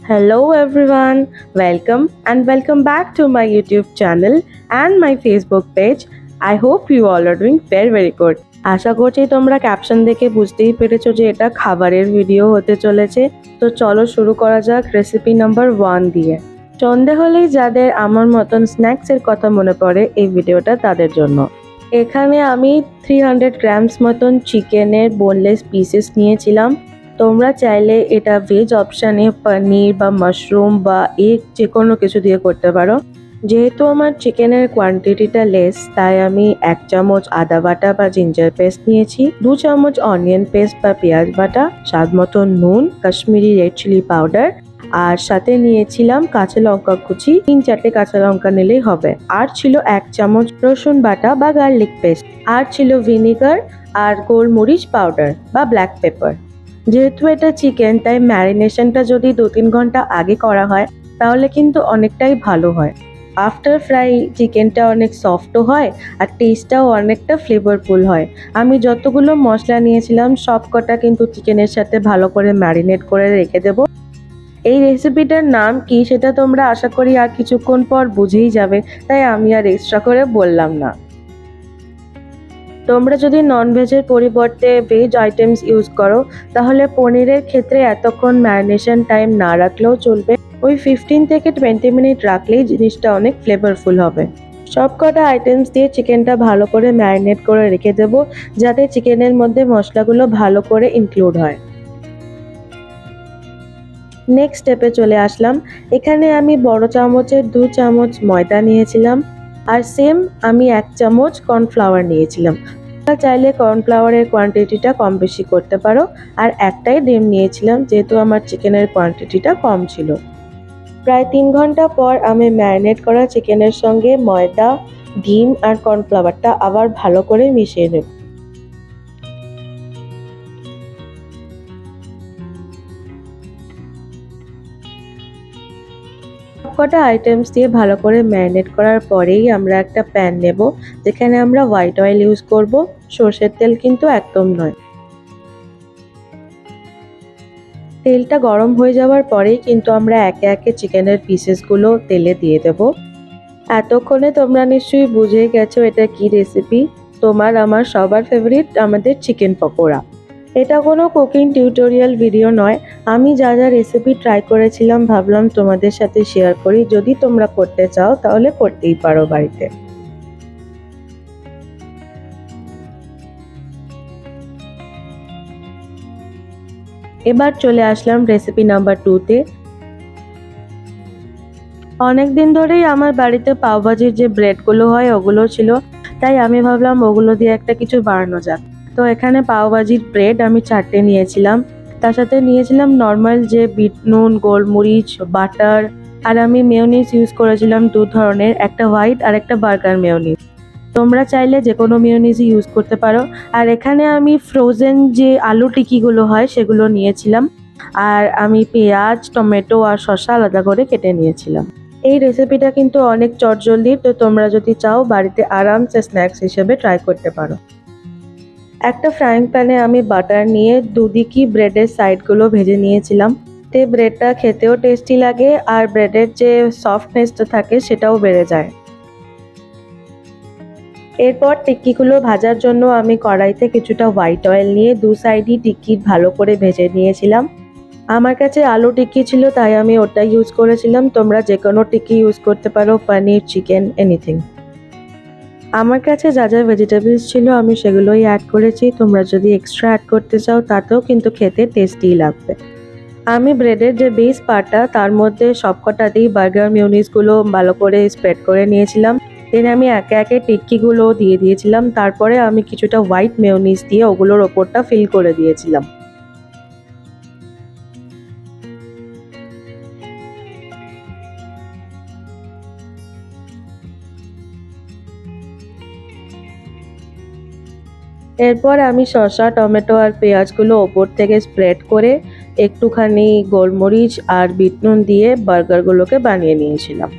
Hello everyone, welcome back to my YouTube channel and my Facebook page. I hope you all are doing very good. আশা করছি তোমরা caption দেখে বুঝতেই পেরেছো যে এটা খাবারের ভিডিও হতে চলেছে। তো চলো শুরু করা যাক রেসিপি নাম্বার 1 দিয়ে। সন্ধে হলেই যাদের আমার মতন স্ন্যাক্সের কথা মনে পড়ে এই ভিডিওটা তাদের জন্য। এখানে আমি 300 গ্রামস মতন চিকেনের বোনলেস পিসেস নিয়েছিলাম। তোমরা চাইলে এটা ভেজ অপশানে পনির বা মাশরুম বা এগ যে কোনো কিছু দিয়ে করতে পারো। যেহেতু আমার চিকেনের কোয়ান্টিটিটা লেস তাই আমি 1 চামচ আদা বাটা বা জিঞ্জার পেস্ট নিয়েছি, 2 চামচ অনিয়ন পেস্ট বা পেঁয়াজ বাটা, স্বাদ মতো নুন, কাশ্মীরি রেড চিলি পাউডার, আর সাথে নিয়েছিলাম কাঁচা লঙ্কা কুচি, 3-4টে কাঁচা লঙ্কা নিলেই হবে। আর ছিল 1 চামচ রসুন বাটা বা গার্লিক পেস্ট, আর ছিল ভিনেগার আর গোলমরিচ পাউডার বা ব্ল্যাক পেপার। যেহেতু এটা চিকেন তাই ম্যারিনেশনটা যদি 2-3 ঘন্টা আগে করা হয় তাহলে কিন্তু অনেকটাই ভালো হয়। আফটার ফ্রাই চিকেনটা অনেক সফটও হয় আর টেস্টটাও অনেকটা ফ্লেভারফুল হয়। আমি যতগুলো মশলা নিয়েছিলাম সব কটা কিন্তু চিকেনের সাথে ভালো করে ম্যারিনেট করে রেখে দেবো। এই রেসিপিটার নাম কি সেটা তোমরা আশা করি আর কিছুক্ষণ পর বুঝেই যাবে, তাই আমি আর এক্সট্রা করে বললাম না। তোমরা যদি নন ভেজের পরিবর্তে ভেজ আইটেমস ইউজ করো তাহলে পনিরের ক্ষেত্রে এতক্ষণ ম্যারিনেশন টাইম না রাখলেও চলবে, ওই 15 থেকে 20 মিনিট রাখলেই জিনিসটা অনেক ফ্লেভারফুল হবে। সব কটা আইটেমস দিয়ে চিকেনটা ভালো করে ম্যারিনেট করে রেখে দেবো যাতে চিকেনের মধ্যে মশলাগুলো ভালো করে ইনক্লুড হয়। নেক্সট স্টেপে চলে আসলাম। এখানে আমি বড় চামচের 2 চামচ ময়দা নিয়েছিলাম আর সেম আমি 1 চামচ কর্নফ্লাওয়ার নিয়েছিলাম। তোমরা চাইলে কর্নফ্লাওয়ারের কোয়ান্টিটিটা কম বেশি করতে পারো। আর একটাই ডিম নিয়েছিলাম যেহেতু আমার চিকেনের কোয়ান্টিটিটা কম ছিল। প্রায় 3 ঘন্টা পর আমি ম্যারিনেট করা চিকেনের সঙ্গে ময়দা, ডিম আর কর্নফ্লাওয়ারটা আবার ভালো করে মিশিয়ে নেব। সবকটা আইটেমস দিয়ে ভালো করে ম্যারিনেট করার পরেই আমরা একটা প্যান নেব যেখানে আমরা হোয়াইট অয়েল ইউজ করব, সরষের তেল কিন্তু একদম নয়। তেলটা গরম হয়ে যাওয়ার পরেই কিন্তু আমরা একে একে চিকেনের পিসেসগুলো তেলে দিয়ে দেব। এতক্ষণে তোমরা নিশ্চয়ই বুঝে গেছো এটা কি রেসিপি। তোমার আমার সবার ফেভারিট আমাদের চিকেন পকোড়া। এটা কোনো কুকিং টিউটোরিয়াল ভিডিও নয়, আমি যা যা রেসিপি ট্রাই করেছিলাম ভাবলাম তোমাদের সাথে শেয়ার করি। যদি তোমরা করতে চাও তাহলে করতেই পারো বাড়িতে। এবার চলে আসলাম রেসিপি নাম্বার 2-তে। অনেকদিন ধরেই আমার বাড়িতে পাওভাজির যে ব্রেডগুলো হয় ওগুলো ছিল, তাই আমি ভাবলাম ওগুলো দিয়ে একটা কিছু বানানো যাক। তো এখানে পাওভাজির ব্রেড আমি 4টে নিয়েছিলাম, তার সাথে নিয়েছিলাম নর্মাল যে বিট নুন, গোলমরিচ, বাটার, আর আমি মেয়োনিজ ইউজ করেছিলাম 2 ধরনের, একটা হোয়াইট আর একটা বার্গার মেয়োনিজ। তোমরা চাইলে যে কোনো মেয়োনিজই ইউজ করতে পারো। আর এখানে আমি ফ্রোজেন যে আলু টিকিগুলো হয় সেগুলো নিয়েছিলাম, আর আমি পেঁয়াজ, টমেটো আর শসা আলাদা করে কেটে নিয়েছিলাম। এই রেসিপিটা কিন্তু অনেক চটজলদি, তো তোমরা যদি চাও বাড়িতে আরামসে স্ন্যাক্স হিসেবে ট্রাই করতে পারো। একটা ফ্রাইং প্যানে আমি বাটার নিয়ে দুদিকই ব্রেডের সাইডগুলো ভেজে নিয়েছিলাম। তে ব্রেডটা খেতেও টেস্টি লাগে আর ব্রেডের যে সফটনেসটা থাকে সেটাও বেড়ে যায়। এরপর টিক্কিগুলো ভাজার জন্য আমি কড়াইতে কিছুটা হোয়াইট অয়েল নিয়ে 2 সাইডই টিক্কি ভালো করে ভেজে নিয়েছিলাম। আমার কাছে আলু টিক্কি ছিল তাই আমি ওটা ইউজ করেছিলাম, তোমরা যে কোনো টিক্কি ইউজ করতে পারো, পনির, চিকেন, এনিথিং। আমার কাছে যা যা ভেজিটেবলস ছিল আমি সেগুলোই অ্যাড করেছি, তোমরা যদি এক্সট্রা অ্যাড করতে চাও তাতেও কিন্তু খেতে টেস্টি লাগবে। আমি ব্রেডের যে বেস পার্টটা তার মধ্যে সবকটাতেই বার্গার মেয়োনিজগুলো ভালো করে স্প্রেড করে নিয়েছিলাম। দেন আমি একে একে টিক্কিগুলো দিয়ে দিয়েছিলাম, তারপরে আমি কিছুটা হোয়াইট মেয়োনিজ দিয়ে ওগুলোর ওপরটা ফিল করে দিয়েছিলাম। এরপর আমি শসা, টমেটো আর পেঁয়াজগুলো ওপর থেকে স্প্রেড করে একটুখানি গোলমরিচ আর বিট নুন দিয়ে বার্গারগুলোকে বানিয়ে নিয়েছিলাম।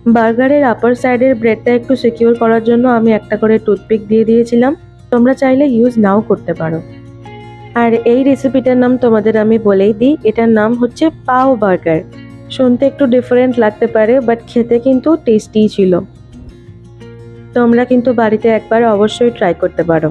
বার্গারের আপার সাইডের ব্রেডটা একটু সিকিউর করার জন্য আমি একটা করে টুথপিক দিয়ে দিয়েছিলাম। তোমরা চাইলে ইউজ নাও করতে পারো। আর এই রেসিপিটার নাম তোমাদের আমি বলেই দিই, এটার নাম হচ্ছে পাও বার্গার। শুনতে একটু ডিফারেন্ট লাগতে পারে, বাট খেতে কিন্তু টেস্টি ছিল। তোমরা কিন্তু বাড়িতে একবার অবশ্যই ট্রাই করতে পারো।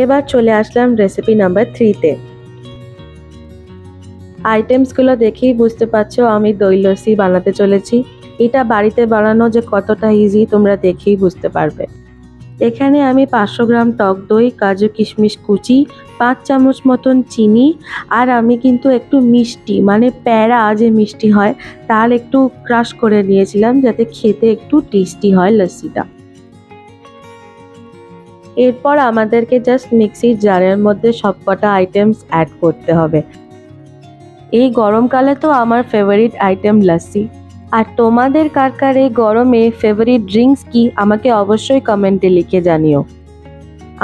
এবার চলে আসলাম রেসিপি নাম্বার 3-তে। আইটেমসগুলো দেখেই বুঝতে পারছো আমি দই লস্যি বানাতে চলেছি। এটা বাড়িতে বানানো যে কতটা ইজি তোমরা দেখেই বুঝতে পারবে। এখানে আমি 500 গ্রাম টক দই, কাজু কিশমিশ কুচি, 5 চামচ মতন চিনি, আর আমি কিন্তু একটু মিষ্টি মানে প্যারা যে মিষ্টি হয় তার একটু ক্রাশ করে নিয়েছিলাম, যাতে খেতে একটু টেস্টি হয় লস্যিটা। এরপর আমাদেরকে জাস্ট মিক্সির জারের মধ্যে সবকটা আইটেমস অ্যাড করতে হবে। এই গরমকালে তো আমার ফেভারিট আইটেম লস্যি। আর তোমাদের কার কার এই গরমে ফেভারিট ড্রিঙ্কস কি আমাকে অবশ্যই কমেন্টে লিখে জানিও।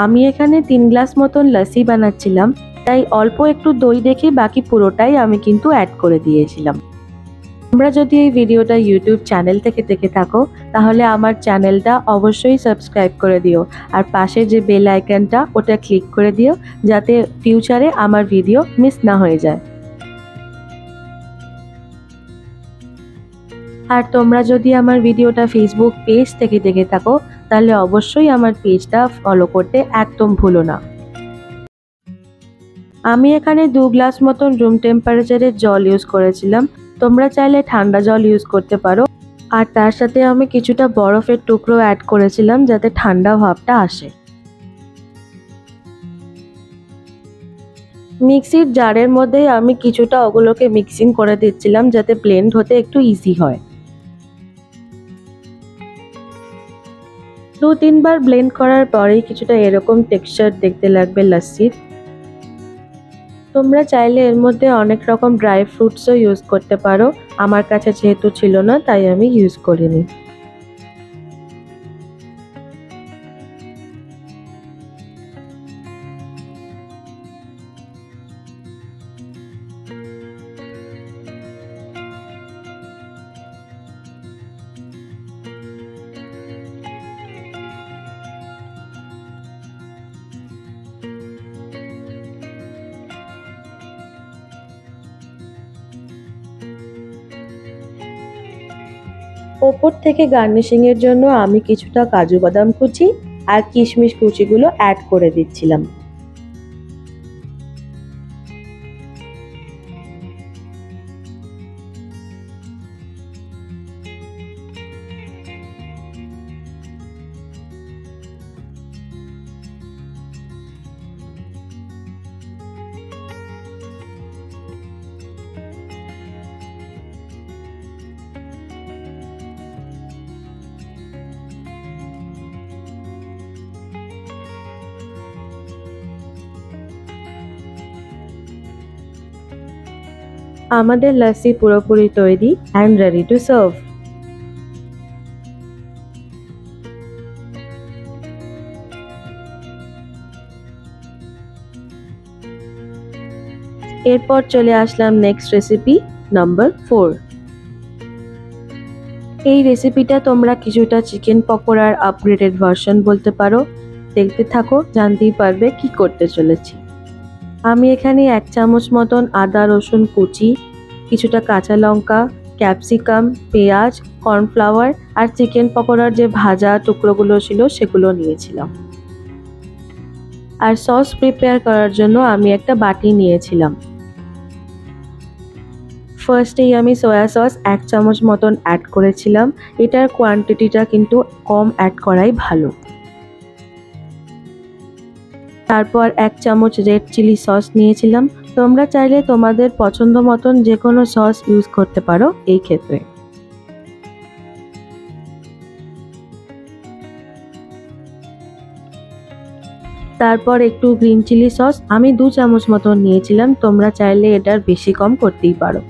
আমি এখানে 3 গ্লাস মতন লস্যি বানাচ্ছিলাম, তাই অল্প একটু দই দেখে বাকি পুরোটাই আমি কিন্তু অ্যাড করে দিয়েছিলাম। তোমরা যদি এই ভিডিওটা ইউটিউব চ্যানেল থেকে দেখে থাকো তাহলে আমার চ্যানেলটা অবশ্যই সাবস্ক্রাইব করে দিও, আর পাশে যে বেল আইকনটা ওটা ক্লিক করে দিও, যাতে ফিউচারে আমার ভিডিও মিস না হয়ে যায়। আর তোমরা যদি আমার ভিডিওটা ফেসবুক পেজ থেকে দেখে থাকো তাহলে অবশ্যই আমার পেজটা ফলো করতে একদম ভুলো না। আমি এখানে 2 গ্লাস মতন রুম টেম্পারেচারের জল ইউজ করেছিলাম, তোমরা চাইলে ঠান্ডা জল ইউজ করতে পারো। আর তার সাথে আমি কিছুটা বরফের টুকরো অ্যাড করেছিলাম যাতে ঠান্ডা ভাবটা আসে। মিক্সির জারের মধ্যেই আমি কিছুটা ওগুলোকে মিক্সিং করে দিচ্ছিলাম যাতে ব্লেন্ড হতে একটু ইজি হয়। 2-3 বার ব্লেন্ড করার পরেই কিছুটা এরকম টেক্সচার দেখতে লাগবে লস্যির। তোমরা চাইলে এর মধ্যে অনেক রকম ড্রাই ফ্রুটসও ইউজ করতে পারো, আমার কাছে যেহেতু ছিল না তাই আমি ইউজ করিনি। ওপর থেকে গার্নিশিং এর জন্য আমি কিছুটা কাজু বাদাম কুচি আর কিশমিশ কুচিগুলো অ্যাড করে দিচ্ছিলাম। আমাদের লস্যি পুরোপুরি তৈরি অ্যান্ড রেডি টু সার্ভ। এরপর চলে আসলাম নেক্সট রেসিপি নাম্বার 4। এই রেসিপিটা তোমরা কিছুটা চিকেন পকোড়ার আপগ্রেডেড ভার্সন বলতে পারো। দেখতে থাকো, জানতেই পারবে কি করতে চলেছি। আমি এখানে 1 চামচ মতন আদা রসুন কুচি, কিছুটা কাঁচা লঙ্কা, ক্যাপসিকাম, পেঁয়াজ, কর্নফ্লাওয়ার আর চিকেন পকোড়ার যে ভাজা টুকরোগুলো ছিল সেগুলো নিয়েছিলাম। আর সস প্রিপেয়ার করার জন্য আমি একটা বাটি নিয়েছিলাম। ফার্স্টেই আমি সয়া সস 1 চামচ মতন অ্যাড করেছিলাম। এটার কোয়ান্টিটিটা কিন্তু কম অ্যাড করাই ভালো। তারপর 1 চামচ রেড চিলি সস নিয়েছিলাম। তোমরা চাইলে তোমাদের পছন্দ মতন যে কোনো সস ইউজ করতে পারো এই ক্ষেত্রে। তারপর একটু গ্রিন চিলি সস আমি 2 চামচ মতন নিয়েছিলাম, তোমরা চাইলে এটার বেশি কম করতেই পারো।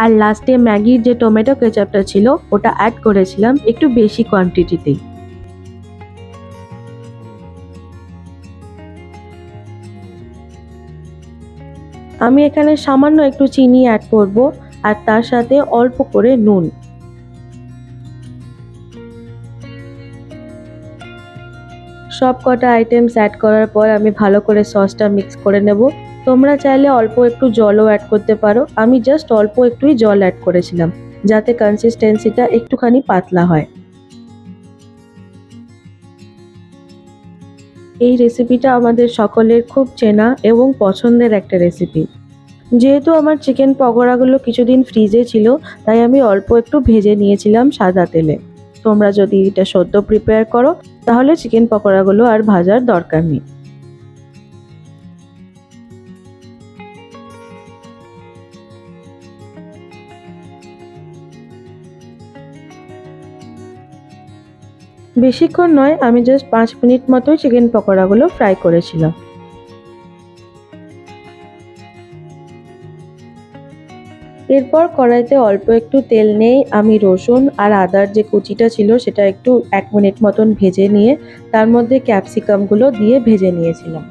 আর লাস্টে ম্যাগির যে টমেটো কেচাপটা ছিল ওটা অ্যাড করেছিলাম একটু বেশি কোয়ান্টিটিতেই। আমি এখানে সামান্য একটু চিনি অ্যাড করব আর তার সাথে অল্প করে নুন। সব কটা আইটেমস অ্যাড করার পর আমি ভালো করে সসটা মিক্স করে নেব। তোমরা চাইলে অল্প একটু জলও অ্যাড করতে পারো, আমি জাস্ট অল্প একটুই জল অ্যাড করেছিলাম যাতে কনসিস্টেন্সিটা একটুখানি পাতলা হয়। এই রেসিপিটা আমাদের সকলের খুব চেনা এবং পছন্দের একটা রেসিপি। যেহেতু আমার চিকেন পকোড়াগুলো কিছুদিন ফ্রিজে ছিল, তাই আমি অল্প একটু ভেজে নিয়েছিলাম সাদা তেলে। তোমরা যদি এটা সদ্য প্রিপেয়ার করো তাহলে চিকেন পকোড়াগুলো আর ভাজার দরকার নেই। বেশিক্ষণ নয়, আমি জাস্ট 5 মিনিট মতোই চিকেন পকোড়াগুলো ফ্রাই করেছিলাম। এরপর কড়াইতে অল্প একটু তেল নিয়ে আমি রসুন আর আদার যে কুচিটা ছিল সেটা একটু 1 মিনিট মতন ভেজে নিয়ে তার মধ্যে ক্যাপসিকামগুলো দিয়ে ভেজে নিয়েছিলাম।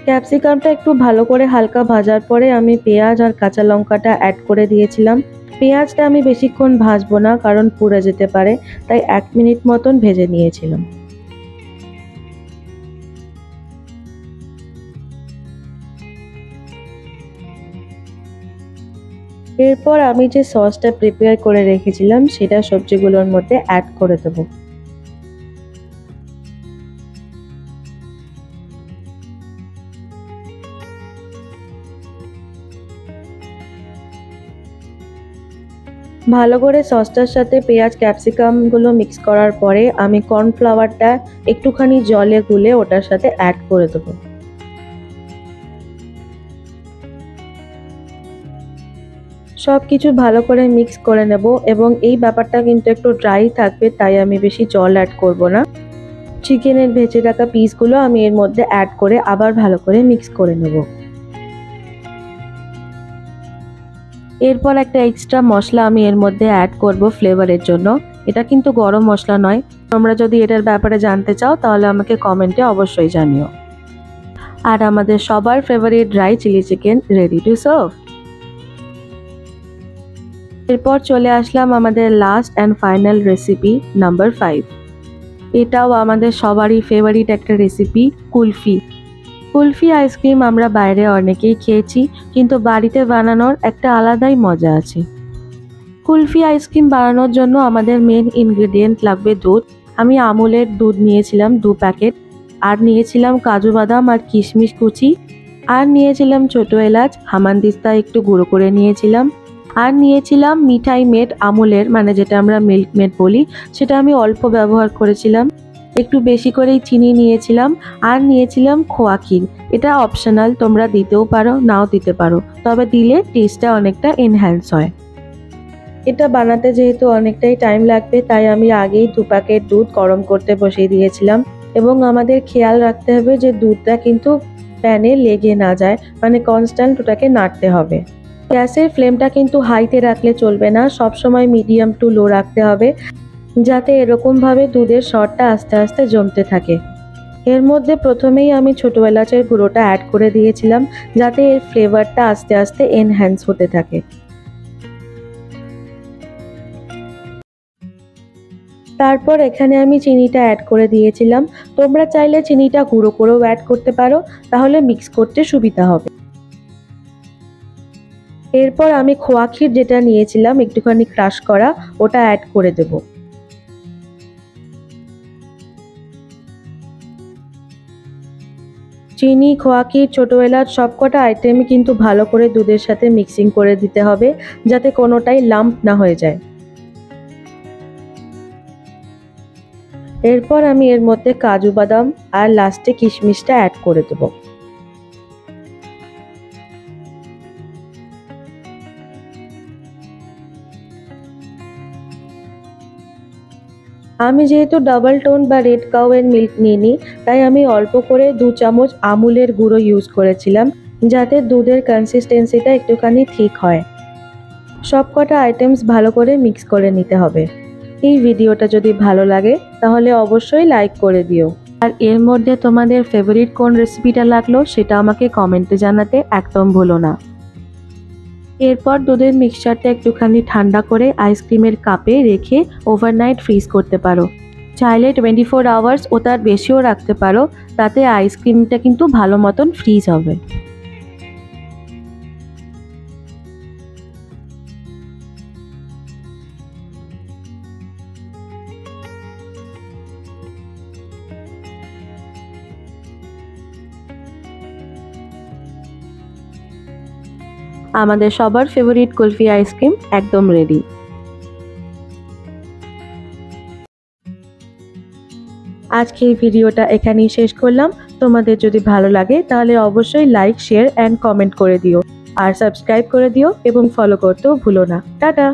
ক্যাপসিকামটা একটু ভালো করে হালকা ভাজার পরে আমি পেঁয়াজ আর কাঁচা লঙ্কাটা অ্যাড করে দিয়েছিলাম। পেঁয়াজটা আমি বেশিক্ষণ ভাজবো না কারণ পুড়ে যেতে পারে, তাই 1 মিনিট মতন ভেজে নিয়েছিলাম। এরপর আমি যে সসটা প্রিপেয়ার করে রেখেছিলাম সেটা সবজিগুলোর মধ্যে অ্যাড করে দেবো। ভালো করে সসটার সাথে পেঁয়াজ ক্যাপসিকামগুলো মিক্স করার পরে আমি কর্নফ্লাওয়ারটা একটুখানি জলে গুলে ওটার সাথে অ্যাড করে দেবো। সব কিছু ভালো করে মিক্স করে নেব এবং এই ব্যাপারটা কিন্তু একটু ড্রাই থাকবে, তাই আমি বেশি জল অ্যাড করব না। চিকেনের ভেজে রাখা পিসগুলো আমি এর মধ্যে অ্যাড করে আবার ভালো করে মিক্স করে নেব। এরপর একটা এক্সট্রা মশলা আমি এর মধ্যে অ্যাড করব ফ্লেভারের জন্য। এটা কিন্তু গরম মশলা নয়। তোমরা যদি এটার ব্যাপারে জানতে চাও তাহলে আমাকে কমেন্টে অবশ্যই জানিও। আর আমাদের সবার favourite dry chilli chicken ready to serve. এরপর চলে আসলাম আমাদের last and final recipe number 5। এটাও আমাদের সবারই ফেভারিট একটা রেসিপি, কুলফি। কুলফি আইসক্রিম আমরা বাইরে অনেকেই খেয়েছি, কিন্তু বাড়িতে বানানোর একটা আলাদাই মজা আছে। কুলফি আইসক্রিম বানানোর জন্য আমাদের মেন ইনগ্রেডিয়েন্ট লাগবে দুধ। আমি আমুলের দুধ নিয়েছিলাম 2 প্যাকেট, আর নিয়েছিলাম কাজু বাদাম আর কিশমিশ কুচি, আর নিয়েছিলাম ছোটো এলাচ, হামানদিস্তা একটু গুঁড়ো করে নিয়েছিলাম, আর নিয়েছিলাম মিঠাই মেড আমুলের, মানে যেটা আমরা মিল্ক মেড বলি, সেটা আমি অল্প ব্যবহার করেছিলাম। একটু বেশি করেই চিনি নিয়েছিলাম, আর নিয়েছিলাম খোয়া ক্ষীর। এটা অপশনাল, তোমরা দিতেও পারো নাও দিতে পারো, তবে দিলে টেস্টটা অনেকটা এনহ্যান্স হয়। এটা বানাতে যেহেতু অনেকটাই টাইম লাগবে, তাই আমি আগেই 2 প্যাকেট দুধ গরম করতে বসিয়ে দিয়েছিলাম। এবং আমাদের খেয়াল রাখতে হবে যে দুধটা কিন্তু প্যানে লেগে না যায়, মানে কনস্ট্যান্ট ওটাকে নাড়তে হবে। গ্যাসের ফ্লেমটা কিন্তু হাইতে রাখলে চলবে না, সবসময় মিডিয়াম টু লো রাখতে হবে, যাতে এরকমভাবে দুধের সরটা আস্তে আস্তে জমতে থাকে। এর মধ্যে প্রথমেই আমি ছোটো এলাচের গুঁড়োটা অ্যাড করে দিয়েছিলাম, যাতে এর ফ্লেভারটা আস্তে আস্তে এনহ্যান্স হতে থাকে। তারপর এখানে আমি চিনিটা অ্যাড করে দিয়েছিলাম। তোমরা চাইলে চিনিটা গুঁড়ো করেও অ্যাড করতে পারো, তাহলে মিক্স করতে সুবিধা হবে। এরপর আমি খোয়া ক্ষীর যেটা নিয়েছিলাম একটুখানি ক্রাশ করা, ওটা অ্যাড করে দেব। চিনি, খোয়া ক্ষীর, ছোটো এলাচ সবকটা আইটেমই কিন্তু ভালো করে দুধের সাথে মিক্সিং করে দিতে হবে, যাতে কোনোটাই লাম্প না হয়ে যায়। এরপর আমি এর মধ্যে কাজু বাদাম আর লাস্টে কিশমিশটা অ্যাড করে দেবো। আমি যেহেতু ডাবল টোন বা রেড কাউয়ের মিল্ক নিইনি, তাই আমি অল্প করে 2 চামচ আমুলের গুঁড়ো ইউজ করেছিলাম, যাতে দুধের কনসিস্টেন্সিটা একটুখানি ঠিক হয়। সবকটা আইটেমস ভালো করে মিক্স করে নিতে হবে। এই ভিডিওটা যদি ভালো লাগে তাহলে অবশ্যই লাইক করে দিও। আর এর মধ্যে তোমাদের ফেভারিট কোন রেসিপিটা লাগলো সেটা আমাকে কমেন্টে জানাতে একদম ভুলো না। এরপর দুধের মিক্সচারটা একটুখানি ঠান্ডা করে আইসক্রিমের কাপে রেখে ওভারনাইট ফ্রিজ করতে পারো। চাইলে 24 আওয়ার্স ও তার বেশিও রাখতে পারো, তাতে আইসক্রিমটা কিন্তু ভালো মতন ফ্রিজ হবে। আমাদের সবার ফেভারিট কুলফি আইসক্রিম একদম রেডি। আজকের ভিডিওটা এখানেই শেষ করলাম। তোমাদের যদি ভালো লাগে তাহলে অবশ্যই লাইক, শেয়ার অ্যান্ড কমেন্ট করে দিও, আর সাবস্ক্রাইব করে দিও এবং ফলো করতেও ভুলো না। টাটা।